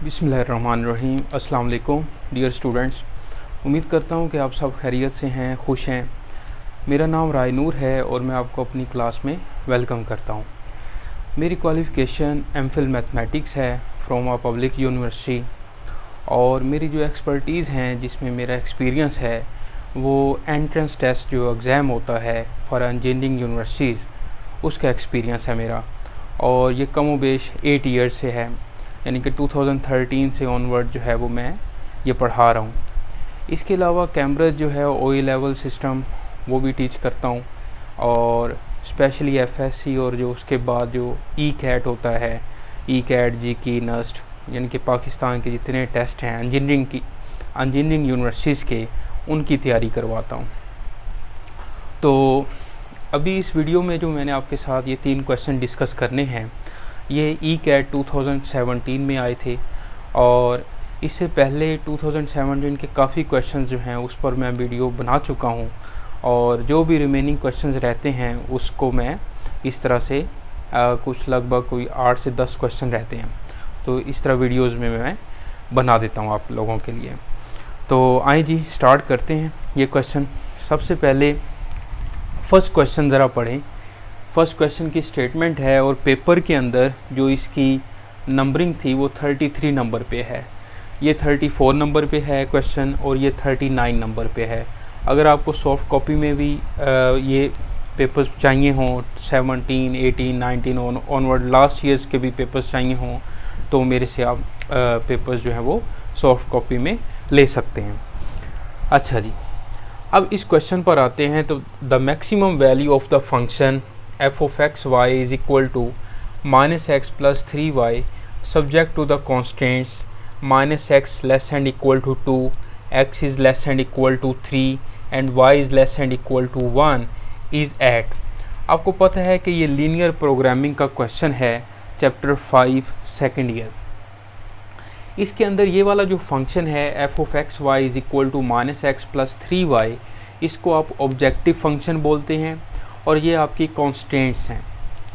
बिस्मिल्लाहिर्रहमानिर्रहीम। अस्सलाम वालेकुम डियर स्टूडेंट्स, उम्मीद करता हूँ कि आप सब खैरियत से हैं, खुश हैं। मेरा नाम रायनूर है और मैं आपको अपनी क्लास में वेलकम करता हूँ। मेरी क्वालिफ़िकेशन एमफिल मैथमेटिक्स है फ्रॉम अ पब्लिक यूनिवर्सिटी, और मेरी जो एक्सपर्टीज़ हैं, जिसमें मेरा एक्सपीरियंस है, वो एंट्रेंस टेस्ट जो एग्ज़ाम होता है फॉर इंजीनियरिंग यूनिवर्सिटीज़, उसका एक्सपीरियंस है मेरा। और ये कम बेश 8 ईयर्स से है, यानी कि 2013 से ऑनवर्ड जो है वो मैं ये पढ़ा रहा हूँ। इसके अलावा कैम्ब्रिज जो है OA लेवल सिस्टम वो भी टीच करता हूँ, और स्पेशली FSC और जो उसके बाद जो ECAT होता है, ECAT, GK, NUST, यानी कि पाकिस्तान के जितने टेस्ट हैं इंजीनियरिंग यूनिवर्सिटीज़ के, उनकी तैयारी करवाता हूँ। तो अभी इस वीडियो में जो मैंने आपके साथ ये 3 क्वेश्चन डिस्कस करने हैं, ये ECAT 2017 में आए थे, और इससे पहले 2017 के काफ़ी क्वेश्चंस जो हैं उस पर मैं वीडियो बना चुका हूँ, और जो भी रिमेनिंग क्वेश्चंस रहते हैं उसको मैं इस तरह से कुछ लगभग कोई 8 से 10 क्वेश्चन रहते हैं, तो इस तरह वीडियोस में मैं बना देता हूँ आप लोगों के लिए। तो आइए जी स्टार्ट करते हैं ये क्वेश्चन। सबसे पहले फर्स्ट क्वेश्चन ज़रा पढ़ें। फर्स्ट क्वेश्चन की स्टेटमेंट है, और पेपर के अंदर जो इसकी नंबरिंग थी वो 33 नंबर पे है। ये 34 नंबर पे है क्वेश्चन, और ये 39 नंबर पे है। अगर आपको सॉफ्ट कॉपी में भी ये पेपर्स चाहिए हों, 17, 18, 19 ऑनवर्ड लास्ट ईयर्स के भी पेपर्स चाहिए हों, तो मेरे से आप पेपर्स जो हैं वो सॉफ्ट कॉपी में ले सकते हैं। अच्छा जी, अब इस क्वेश्चन पर आते हैं। तो the maximum value of the function f of x y is equal to minus x plus 3y subject to the constraints minus x less than equal to 2, x is less than equal to 3 and y is less than equal to 1 is at। आपको पता है कि ये linear programming का question है, chapter 5 second year. इसके अंदर ये वाला जो फंक्शन है f of x y is equal to minus x plus 3y, इसको आप ऑब्जेक्टिव फंक्शन बोलते हैं, और ये आपकी कॉन्स्टेंट्स हैं।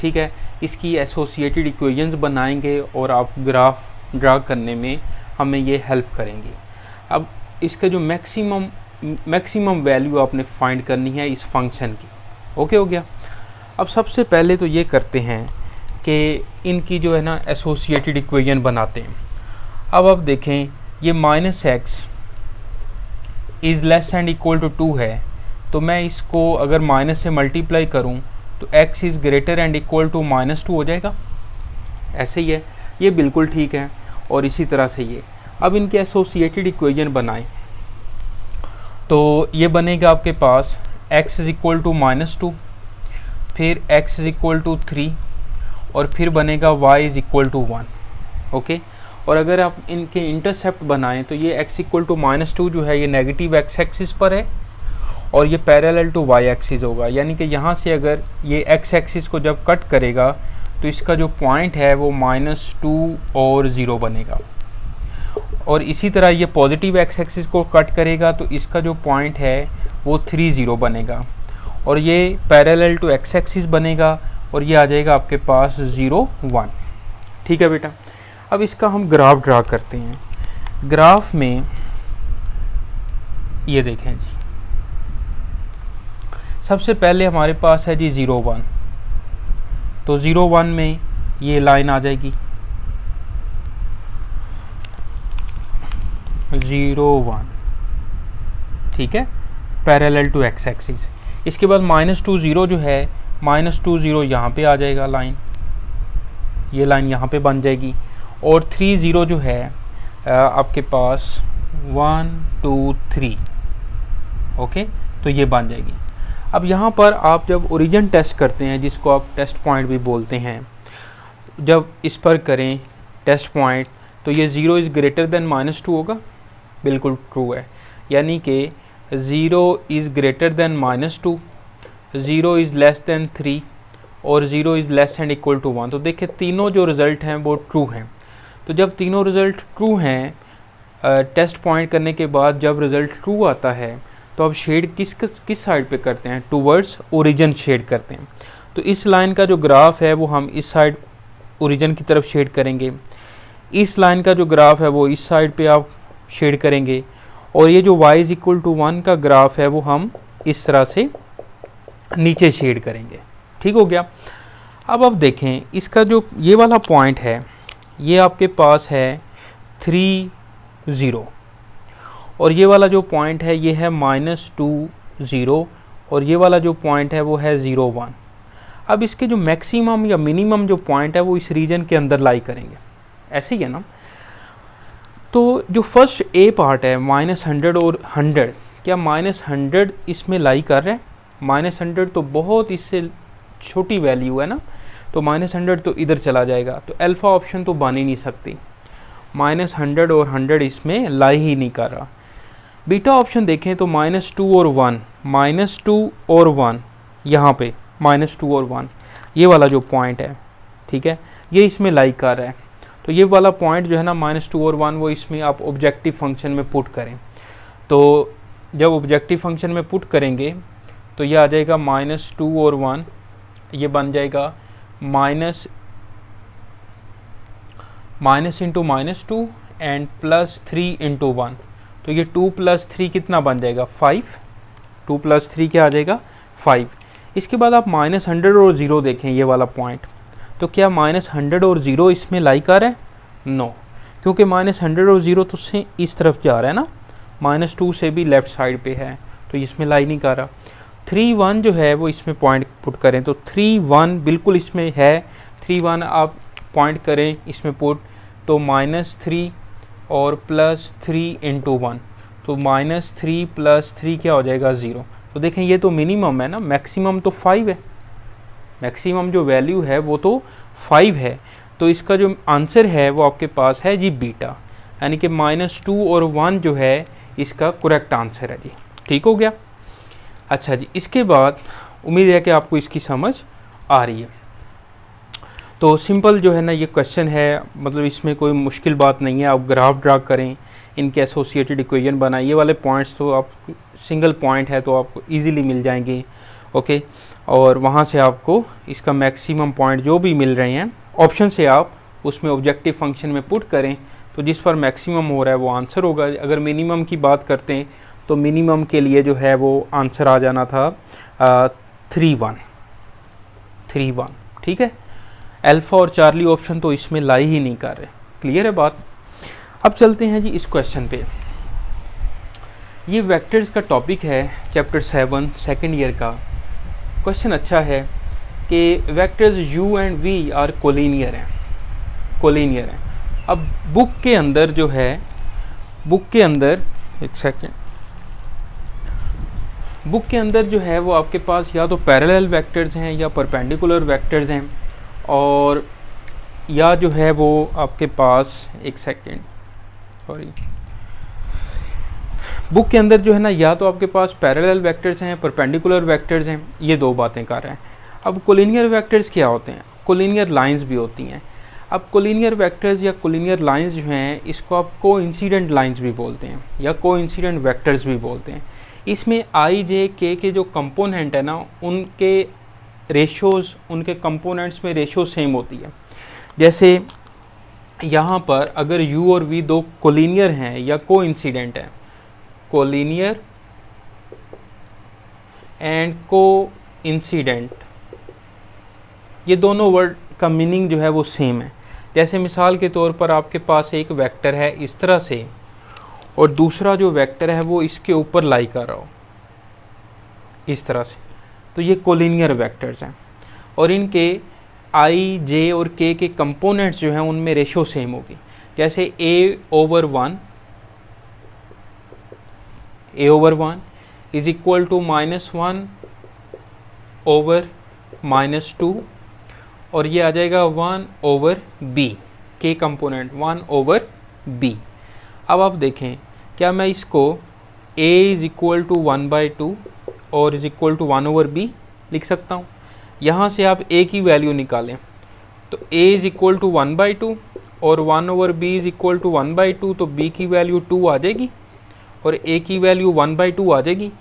ठीक है, इसकी एसोसिएटेड इक्वेशंस बनाएंगे और आप ग्राफ ड्रा करने में हमें ये हेल्प करेंगे। अब इसका जो मैक्सिमम वैल्यू आपने फाइंड करनी है इस फंक्शन की। ओके हो गया। अब सबसे पहले तो ये करते हैं कि इनकी जो है ना एसोसिएटेड इक्वेशन बनाते हैं। अब आप देखें, ये minus x is less and equal to 2 है, तो मैं इसको अगर माइनस से मल्टीप्लाई करूं तो x is greater and equal to -2 हो जाएगा। ऐसे ही है, ये बिल्कुल ठीक है। और इसी तरह से ये, अब इनके एसोसिएटेड इक्वेशन बनाएं, तो ये बनेगा आपके पास x इज़ इक्वल टू -2, फिर x इज़ इक्वल टू 3, और फिर बनेगा y is equal to 1। Okay, और अगर आप इनके इंटरसेप्ट बनाएं तो ये x इक्वल टू -2 जो है ये नेगेटिव x एक्सिस पर है, और ये पैरेलल टू y एक्सिस होगा। यानी कि यहाँ से अगर ये x एक्सिस को जब कट करेगा तो इसका जो पॉइंट है वो -2 और 0 बनेगा, और इसी तरह ये पॉजिटिव x एक्सिस को कट करेगा तो इसका जो पॉइंट है वो 3, 0 बनेगा, और ये पैरेलल टू x एक्सिस बनेगा, और ये आ जाएगा आपके पास 0, 1। ठीक है बेटा। अब इसका हम ग्राफ ड्रा करते हैं। ग्राफ में ये देखें जी, सबसे पहले हमारे पास है जी 0, 1, तो 0, 1 में ये लाइन आ जाएगी 0, 1। ठीक है, पैरेलल टू x एक्सिस। इसके बाद -2, 0 जो है, -2, 0 यहाँ पे आ जाएगा लाइन, ये लाइन यहाँ पे बन जाएगी, और 3, 0 जो है आपके पास 1, 2, 3। ओके, तो ये बन जाएगी। अब यहाँ पर आप जब ओरिजिन टेस्ट करते हैं, जिसको आप टेस्ट पॉइंट भी बोलते हैं, जब इस पर करें टेस्ट पॉइंट, तो ये 0 इज़ ग्रेटर देन -2 होगा। बिल्कुल ट्रू है, यानी कि 0 is greater than -2, 0 is less than 3, और 0 is less and equal to 1। तो देखिए तीनों जो रिज़ल्ट हैं वो ट्रू हैं। तो जब तीनों रिज़ल्ट ट्रू हैं, टेस्ट पॉइंट करने के बाद जब रिज़ल्ट ट्रू आता है, तो अब शेड किस साइड पे करते हैं? टूवर्ड्स ओरिजिन शेड करते हैं। तो इस लाइन का जो ग्राफ है वो हम इस साइड ओरिजिन की तरफ शेड करेंगे। इस लाइन का जो ग्राफ है वो इस साइड पे आप शेड करेंगे, और ये जो y इज इक्वल टू 1 का ग्राफ है वो हम इस तरह से नीचे शेड करेंगे। ठीक हो गया। अब आप देखें इसका जो ये वाला पॉइंट है ये आपके पास है 3 0, और ये वाला जो पॉइंट है ये है -2 0, और ये वाला जो पॉइंट है वो है 0 1। अब इसके जो मैक्सिमम या मिनिमम जो पॉइंट है वो इस रीजन के अंदर लाई करेंगे, ऐसे ही है ना। तो जो फर्स्ट ए पार्ट है -100 और 100, क्या -100 इसमें लाई कर रहे हैं? -100 तो बहुत इससे छोटी वैल्यू है ना, तो -100 तो इधर चला जाएगा, तो अल्फ़ा ऑप्शन तो बन ही नहीं सकती। -100 और 100 इसमें लाई ही नहीं कर रहा। बीटा ऑप्शन देखें तो -2 और 1, -2 और 1 यहाँ पे -2 और 1 ये वाला जो पॉइंट है, ठीक है, ये इसमें लाई कर रहा है। तो ये वाला पॉइंट जो है ना -2 और 1 वो इसमें आप ऑब्जेक्टिव फंक्शन में पुट करें। तो जब ऑब्जेक्टिव फंक्शन में पुट करेंगे तो ये आ जाएगा -2 और 1, ये बन जाएगा माइनस इंटू -2 एंड +3 इंटू 1, तो ये 2 + 3 कितना बन जाएगा 5, 2 + 3 क्या आ जाएगा 5। इसके बाद आप -100 और 0 देखें ये वाला पॉइंट, तो क्या -100 और 0 इसमें लाई कर है? नो, क्योंकि -100 और 0 तो से इस तरफ जा रहा है ना, -2 से भी लेफ़्ट साइड पे है, तो इसमें लाई नहीं कर रहा। 3 1 जो है वो इसमें पॉइंट पुट करें, तो 3 1 बिल्कुल इसमें है, 3 1 आप पॉइंट करें इसमें पुट, तो -3 और +3 इंटू 1, तो -3 + 3 क्या हो जाएगा 0। तो देखें ये तो मिनिमम है ना, मैक्सिमम तो 5 है, मैक्सिमम जो वैल्यू है वो तो 5 है। तो इसका जो आंसर है वो आपके पास है जी बीटा, यानी कि -2 और 1 जो है इसका करेक्ट आंसर है जी। ठीक हो गया। अच्छा जी, इसके बाद उम्मीद है कि आपको इसकी समझ आ रही है। तो सिंपल जो है ना ये क्वेश्चन है, मतलब इसमें कोई मुश्किल बात नहीं है। आप ग्राफ ड्रा करें, इनके एसोसिएटेड इक्वेशन बनाएं, ये वाले पॉइंट्स तो आप सिंगल पॉइंट है तो आपको इजीली मिल जाएंगे, ओके। और वहाँ से आपको इसका मैक्सिमम पॉइंट जो भी मिल रहे हैं ऑप्शन से आप उसमें ऑब्जेक्टिव फंक्शन में पुट करें, तो जिस पर मैक्सिमम हो रहा है वो आंसर होगा। अगर मिनिमम की बात करते हैं तो मिनिमम के लिए जो है वो आंसर आ जाना था 3 1। ठीक है, अल्फ़ा और चार्ली ऑप्शन तो इसमें लाई ही नहीं कर रहे। क्लियर है बात। अब चलते हैं जी इस क्वेश्चन पे। ये वेक्टर्स का टॉपिक है चैप्टर 7 सेकेंड ईयर का। क्वेश्चन अच्छा है कि vectors u and v are collinear हैं। अब बुक के अंदर जो है, बुक के अंदर एक सेकेंड, बुक के अंदर जो है वो आपके पास या तो पैरेलल वेक्टर्स हैं या परपेंडिकुलर वेक्टर्स हैं, और या जो है वो आपके पास एक सेकेंड सॉरी, बुक के अंदर जो है ना या तो आपके पास पैरेलल वेक्टर्स हैं, परपेंडिकुलर वेक्टर्स हैं, ये दो बातें कर रहे हैं। अब कोलिनियर वेक्टर्स क्या होते हैं? कोलिनियर लाइंस भी होती हैं। अब कोलिनियर वेक्टर्स या कोलिनियर लाइंस जो हैं इसको आप कोइंसिडेंट लाइंस भी बोलते हैं या कोइंसिडेंट वेक्टर्स भी बोलते हैं। इसमें i j k के जो कंपोनेंट है ना उनके रेशोज़, उनके कंपोनेंट्स में रेशो सेम होती है। जैसे यहाँ पर अगर u और v दो कोलिनियर हैं या कोइंसिडेंट हैं, कोलिनियर एंड कोइंसिडेंट, ये दोनों वर्ड का मीनिंग जो है वो सेम है। जैसे मिसाल के तौर पर आपके पास एक वेक्टर है इस तरह से, और दूसरा जो वेक्टर है वो इसके ऊपर लाई कर रहा हो इस तरह से, तो ये कोलिनियर वेक्टर्स हैं, और इनके i, j और k के कंपोनेंट्स जो हैं उनमें रेशो सेम होगी। जैसे a/1 is equal to -1 over -2, और ये आ जाएगा 1/b, k कंपोनेंट 1/b। अब आप देखें, क्या मैं इसको a इज़ इक्वल टू 1/2 और इज़ इक्वल टू 1/b लिख सकता हूँ? यहाँ से आप a की वैल्यू निकालें तो a इज़ इक्वल टू 1/2 और 1/b इज़ इक्वल टू 1/2, तो b की वैल्यू 2 आ जाएगी और a की वैल्यू 1/2 आ जाएगी।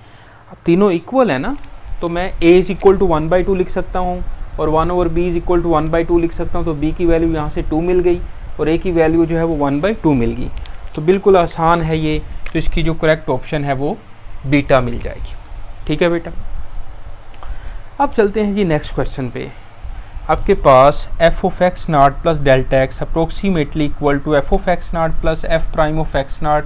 अब तीनों इक्वल है ना, तो मैं a इज़ इक्वल टू 1/2 लिख सकता हूँ और 1/b इज़ इक्वल टू 1/2 लिख सकता हूँ, तो b की वैल्यू यहाँ से 2 मिल गई और ए की वैल्यू जो है वो 1/2 मिल गई। तो बिल्कुल आसान है ये, तो इसकी जो करेक्ट ऑप्शन है वो बीटा मिल जाएगी। ठीक है बेटा, अब चलते हैं जी नेक्स्ट क्वेश्चन पे। आपके पास F of X naught plus delta X approximately equal to F of X naught plus F prime of X naught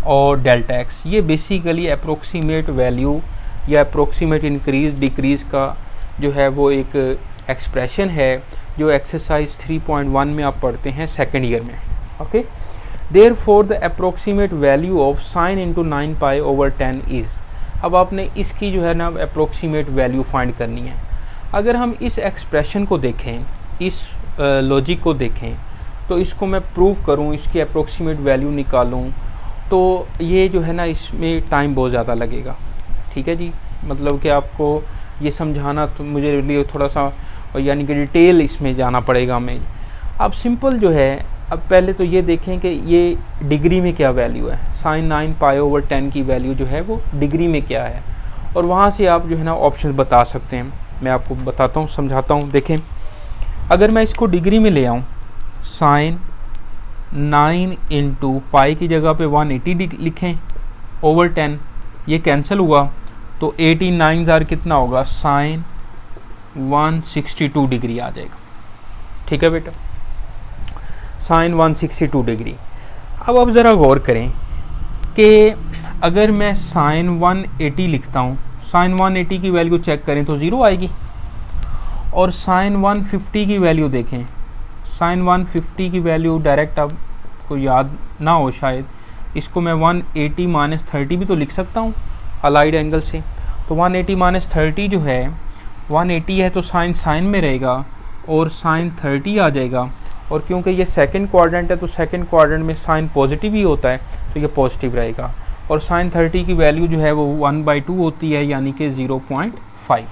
और डेल्टा एक्स। ये बेसिकली अप्रोक्सीमेट वैल्यू या अप्रोक्सीमेट इंक्रीज डिक्रीज का जो है वो एक एक्सप्रेशन है जो एक्सरसाइज 3.1 में आप पढ़ते हैं सेकेंड ईयर में। Okay, therefore the approximate value of sine into 9π/10 is. अब आपने इसकी जो है ना अप्रोक्सीमेट वैल्यू फाइंड करनी है। अगर हम इस एक्सप्रेशन को देखें, इस लॉजिक को देखें, तो इसको मैं प्रूव करूं, इसकी अप्रोक्सीमेट वैल्यू निकालूं, तो ये जो है ना इसमें टाइम बहुत ज़्यादा लगेगा। ठीक है जी, मतलब कि आपको ये समझाना तो मुझे लिए थोड़ा सा यानी कि डिटेल इसमें जाना पड़ेगा हमें। अब सिंपल जो है, अब पहले तो ये देखें कि ये डिग्री में क्या वैल्यू है। साइन 9π/10 की वैल्यू जो है वो डिग्री में क्या है, और वहाँ से आप जो है ना ऑप्शन बता सकते हैं। मैं आपको बताता हूँ, समझाता हूँ। देखें, अगर मैं इसको डिग्री में ले आऊँ, साइन 9 इंटू पाई की जगह पे 180 लिखें ओवर 10, ये कैंसिल हुआ तो 89 ज़ार कितना होगा, साइन 162 डिग्री आ जाएगा। ठीक है बेटा, साइन 162 डिग्री। अब ज़रा गौर करें कि अगर मैं साइन 180 लिखता हूँ, साइन 180 की वैल्यू चेक करें तो 0 आएगी, और साइन 150 की वैल्यू देखें, साइन 150 की वैल्यू डायरेक्ट आपको याद ना हो शायद, इसको मैं 180 माइनस 30 भी तो लिख सकता हूँ अलाइड एंगल से। तो 180 माइनस 30 जो है 180 है तो साइन साइन में रहेगा और साइन 30 आ जाएगा, और क्योंकि ये सेकंड क्वाड्रेंट है तो सेकंड क्वाड्रेंट में साइन पॉजिटिव ही होता है तो ये पॉजिटिव रहेगा, और साइन 30 की वैल्यू जो है वो 1/2 होती है यानी कि 0.5।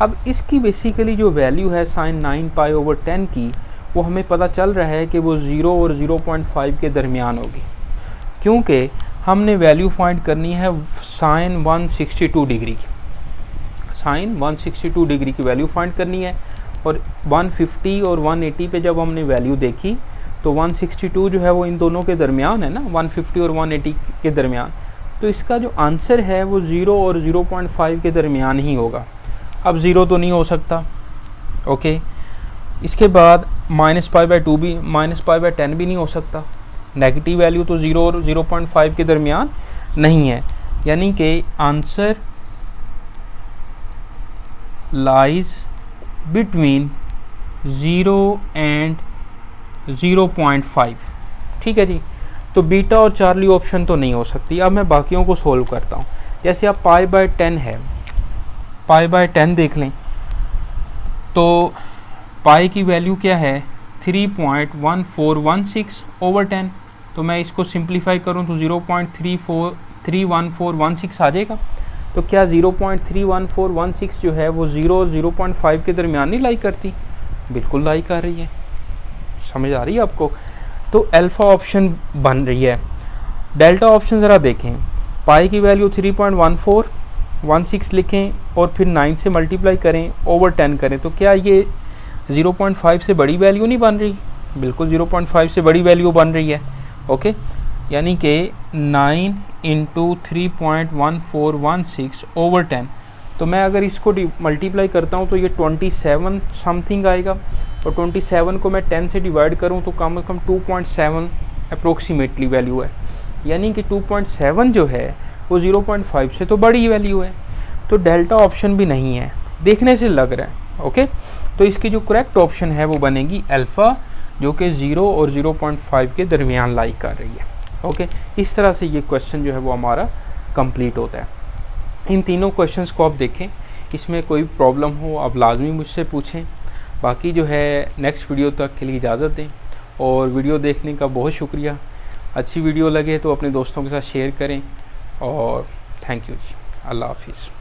अब इसकी बेसिकली जो वैल्यू है साइन 9π/10 की, वो हमें पता चल रहा है कि वो 0 और 0.5 के दरमियान होगी, क्योंकि हमने वैल्यू फाइंड करनी है साइन 162 डिग्री की। साइन 162 डिग्री की वैल्यू फाइंड करनी है, और 150 और 180 पे जब हमने वैल्यू देखी तो 162 जो है वो इन दोनों के दरमियान है ना, 150 और 180 के दरमियान। तो इसका जो आंसर है वो 0 और 0.5 के दरमियान ही होगा। अब 0 तो नहीं हो सकता। ओके, इसके बाद -π/2 भी, -π/10 भी नहीं हो सकता। नेगेटिव वैल्यू तो 0 और 0.5 के दरमियान नहीं है, यानी कि आंसर लाइज बिटवीन 0 एंड 0.5। ठीक है जी, तो बीटा और चार्ली ऑप्शन तो नहीं हो सकती। अब मैं बाकियों को सोल्व करता हूँ। जैसे आप π/10 है, π/10 देख लें तो पाई की वैल्यू क्या है 3.1416/10। तो मैं इसको सिंप्लीफाई करूँ तो 0.31416 आ जाएगा। तो क्या 0.31416 जो है वो 0 और 0.5 के दरमियान नहीं लाई करती? बिल्कुल लाई कर रही है। समझ आ रही है आपको? तो अल्फ़ा ऑप्शन बन रही है। डेल्टा ऑप्शन ज़रा देखें, पाई की वैल्यू 3.1416 लिखें और फिर 9 से मल्टीप्लाई करें, ओवर 10 करें, तो क्या ये 0.5 से बड़ी वैल्यू नहीं बन रही? बिल्कुल 0.5 से बड़ी वैल्यू बन रही है। ओके, यानी कि 9 इंटू 3.1416 ओवर 10। तो मैं अगर इसको मल्टीप्लाई करता हूँ तो ये 27 समथिंग आएगा, और 27 को मैं 10 से डिवाइड करूँ तो कम से कम 2.7 अप्रोक्सीमेटली वैल्यू है। यानी कि 2.7 जो है वो 0.5 से तो बड़ी वैल्यू है। तो डेल्टा ऑप्शन भी नहीं है, देखने से लग रहा है। ओके, तो इसकी जो करेक्ट ऑप्शन है वो बनेगी अल्फ़ा, जो कि 0 और 0.5 के दरमियान लाई कर रही है। ओके, इस तरह से ये क्वेश्चन जो है वो हमारा कंप्लीट होता है। इन तीनों क्वेश्चंस को आप देखें, इसमें कोई प्रॉब्लम हो आप लाजमी मुझसे पूछें। बाकी जो है नेक्स्ट वीडियो तक के लिए इजाज़त दें, और वीडियो देखने का बहुत शुक्रिया। अच्छी वीडियो लगे तो अपने दोस्तों के साथ शेयर करें, और थैंक यू जी। अल्लाह हाफिज़।